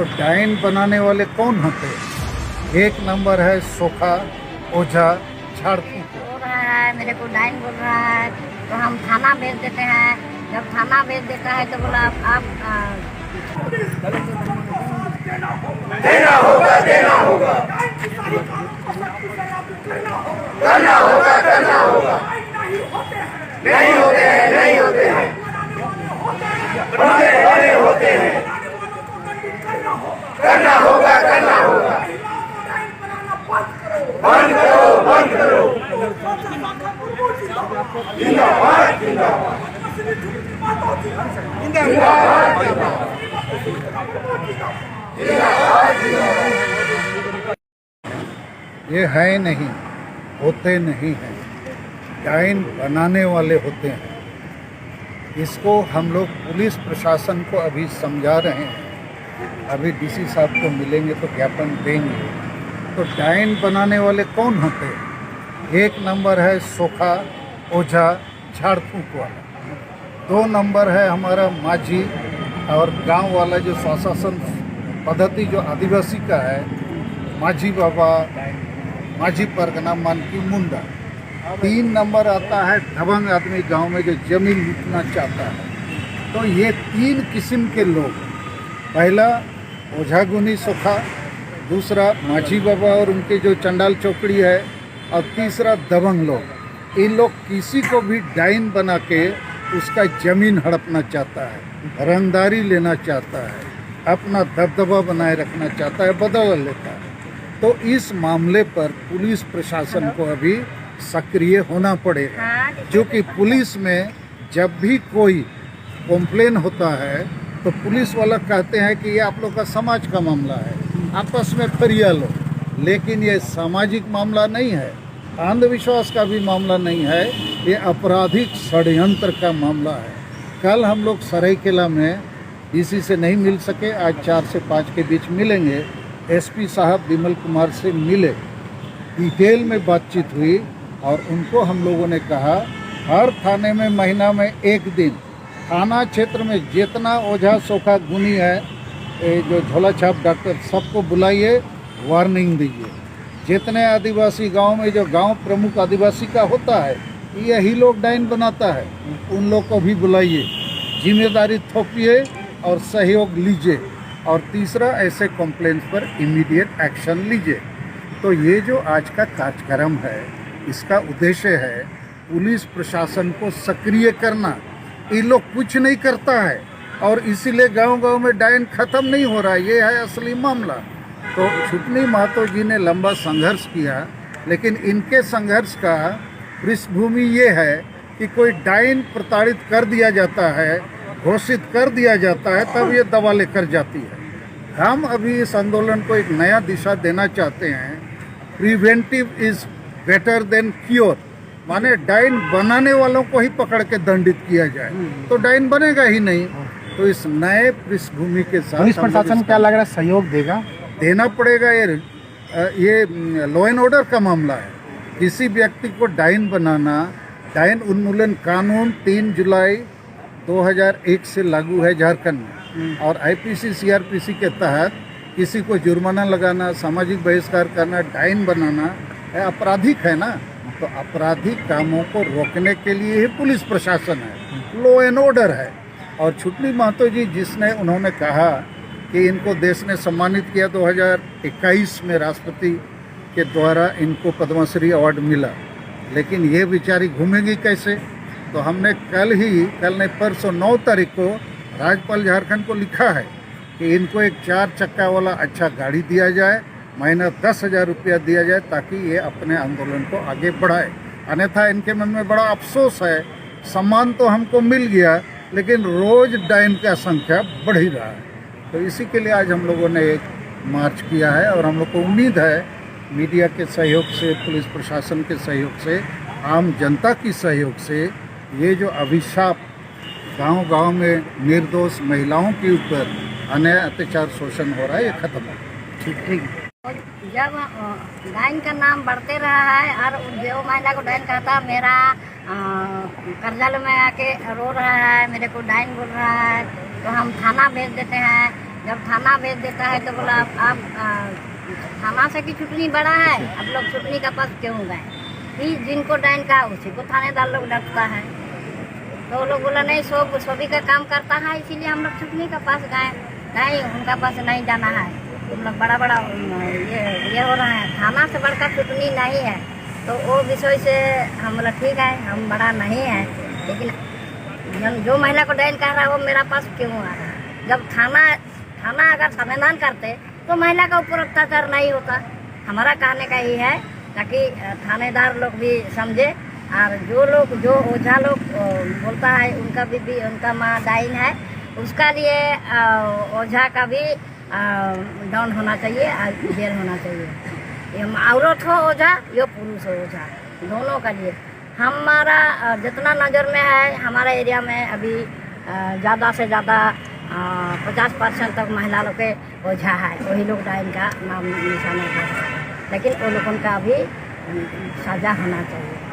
तो डायन बनाने वाले कौन होते हैं? एक नंबर है सोखा, ओझा, झाड़ फूक। बोल रहा है मेरे को डायन बोल रहा है, तो हम थाना भेज देते हैं। जब थाना भेज देता है तो बोला आप देना होगा, देना होगा, करना होगा, करना होगा। नहीं होते हैं, नहीं होते हैं, बनने वाले होते हैं। करना होगा, करना होगा, बंद करो, बंद करो। जिंदाबाद, जिंदाबाद, ये है नहीं, होते नहीं हैं, डायन बनाने वाले होते हैं। इसको हम लोग पुलिस प्रशासन को अभी समझा रहे हैं। अभी डीसी साहब को मिलेंगे तो ज्ञापन देंगे। तो डायन बनाने वाले कौन होते हैं? एक नंबर है सोखा, ओझा, झाड़ फूक वाला। 2 नंबर है हमारा माझी और गांव वाला जो स्वशासन पद्धति जो आदिवासी का है, माझी बाबा, माझी परगना, मानकी मुंडा। 3 नंबर आता है दबंग आदमी गांव में जो जमीन लूटना चाहता है। तो ये 3 किस्म के लोग, पहला ओझा गुनी सोखा, दूसरा माझी बाबा और उनके जो चंडाल चौकड़ी है, और तीसरा दबंग लोग। इन लोग किसी को भी डायन बना के उसका जमीन हड़पना चाहता है, रंगदारी लेना चाहता है, अपना दबदबा बनाए रखना चाहता है, बदला लेता है। तो इस मामले पर पुलिस प्रशासन को अभी सक्रिय होना पड़ेगा, क्योंकि पुलिस में जब भी कोई कंप्लेन होता है तो पुलिस वाला कहते हैं कि ये आप लोग का समाज का मामला है, आपस में फरिया लो। लेकिन ये सामाजिक मामला नहीं है, अंधविश्वास का भी मामला नहीं है, ये आपराधिक षड्यंत्र का मामला है। कल हम लोग सरायकेला में डीसी से नहीं मिल सके, आज 4 से 5 के बीच मिलेंगे। एसपी साहब विमल कुमार से मिले, डिटेल में बातचीत हुई और उनको हम लोगों ने कहा हर थाने में महीना में 1 दिन थाना क्षेत्र में जितना ओझा सोखा गुनी है, जो झोला छाप डॉक्टर, सबको बुलाइए, वार्निंग दीजिए। जितने आदिवासी गांव में जो गांव प्रमुख आदिवासी का होता है, यही लोग डायन बनाता है, उन लोग को भी बुलाइए, जिम्मेदारी थोपिए और सहयोग लीजिए। और तीसरा, ऐसे कंप्लेंट्स पर इमीडिएट एक्शन लीजिए। तो ये जो आज का कार्यक्रम है, इसका उद्देश्य है पुलिस प्रशासन को सक्रिय करना। ये लोग कुछ नहीं करता है और इसीलिए गांव-गांव में डायन खत्म नहीं हो रहा है। ये है असली मामला। तो छुटनी महतो जी ने लंबा संघर्ष किया, लेकिन इनके संघर्ष का पृष्ठभूमि ये है कि कोई डायन प्रताड़ित कर दिया जाता है, घोषित कर दिया जाता है, तब ये दवा लेकर जाती है। हम अभी इस आंदोलन को एक नया दिशा देना चाहते हैं। Preventive is better than cure, माने डायन बनाने वालों को ही पकड़ के दंडित किया जाए तो डायन बनेगा ही नहीं। तो इस नए पृष्ठभूमि के साथ पुलिस प्रशासन क्या लग रहा है सहयोग देगा? देना पड़ेगा। ये लॉ एंड ऑर्डर का मामला है। किसी व्यक्ति को डायन बनाना, डायन उन्मूलन कानून 3 जुलाई 2001 से लागू है झारखंड में, और आईपीसी सीआरपीसी के तहत किसी को जुर्माना लगाना, सामाजिक बहिष्कार करना, डायन बनाना आपराधिक है ना। तो आपराधिक कामों को रोकने के लिए ही पुलिस प्रशासन है, लॉ एंड ऑर्डर है। और छुटनी महतो जी उन्होंने कहा कि इनको देश ने सम्मानित किया 2021 में, राष्ट्रपति के द्वारा इनको पद्मश्री अवार्ड मिला, लेकिन ये बेचारी घूमेगी कैसे? तो हमने कल नहीं परसों 9 तारीख को राज्यपाल झारखंड को लिखा है कि इनको एक 4 चक्का वाला अच्छा गाड़ी दिया जाए, महीना 10,000 रुपया दिया जाए, ताकि ये अपने आंदोलन को आगे बढ़ाए। अन्यथा इनके मन में बड़ा अफसोस है, सम्मान तो हमको मिल गया लेकिन रोज डायन का संख्या बढ़ ही रहा है। तो इसी के लिए आज हम लोगों ने एक मार्च किया है और हम लोग को उम्मीद है मीडिया के सहयोग से, पुलिस प्रशासन के सहयोग से, आम जनता की सहयोग से ये जो अभिशाप गांव-गांव में निर्दोष महिलाओं के ऊपर अन्याय, अत्याचार, शोषण हो रहा है, ये खत्म हो। ठीक। जब डायन का नाम बढ़ते रहा है और जो महिला को डायन कहता, मेरा कर्जालय में आके रो रहा है, मेरे को डायन बोल रहा है, तो हम थाना भेज देते हैं। जब थाना भेज देता है तो बोला आप थाना से की छुटनी बड़ा है, आप लोग छुटनी का पास क्यों गए? फिर जिनको डाइन कहा उसी को थानेदार लोग डरता है। तो वो लोग बोला नहीं सभी का काम करता है, इसीलिए हम लोग छुटनी का पास गए। नहीं, उनका पास नहीं जाना है, तुम लोग बड़ा बड़ा ये हो रहा है, थाना से बढ़कर छुटनी नहीं है। तो वो विषय से हम बोला ठीक है, हम बड़ा नहीं है, लेकिन जो महिला को डाइन कह रहा है वो मेरा पास क्यों आ रहा है? जब थाना अगर समाधान करते तो महिला का ऊपर अत्याचार नहीं होता। हमारा कहने का ही है ताकि थानेदार लोग भी समझे, और जो ओझा लोग बोलता है उनका माँ डाइन है, उसका लिए ओझा का भी डाउन होना चाहिए और जेल होना चाहिए। ये औरत हो ओझा या पुरुष हो ओझा, दोनों का लिए हमारा जितना नज़र में है, हमारा एरिया में अभी ज़्यादा से ज़्यादा 50% तक महिला लोग के ओझा है, वही लोग डाइन का नाम निशाना है, लेकिन वो लोगों का भी सजा होना चाहिए।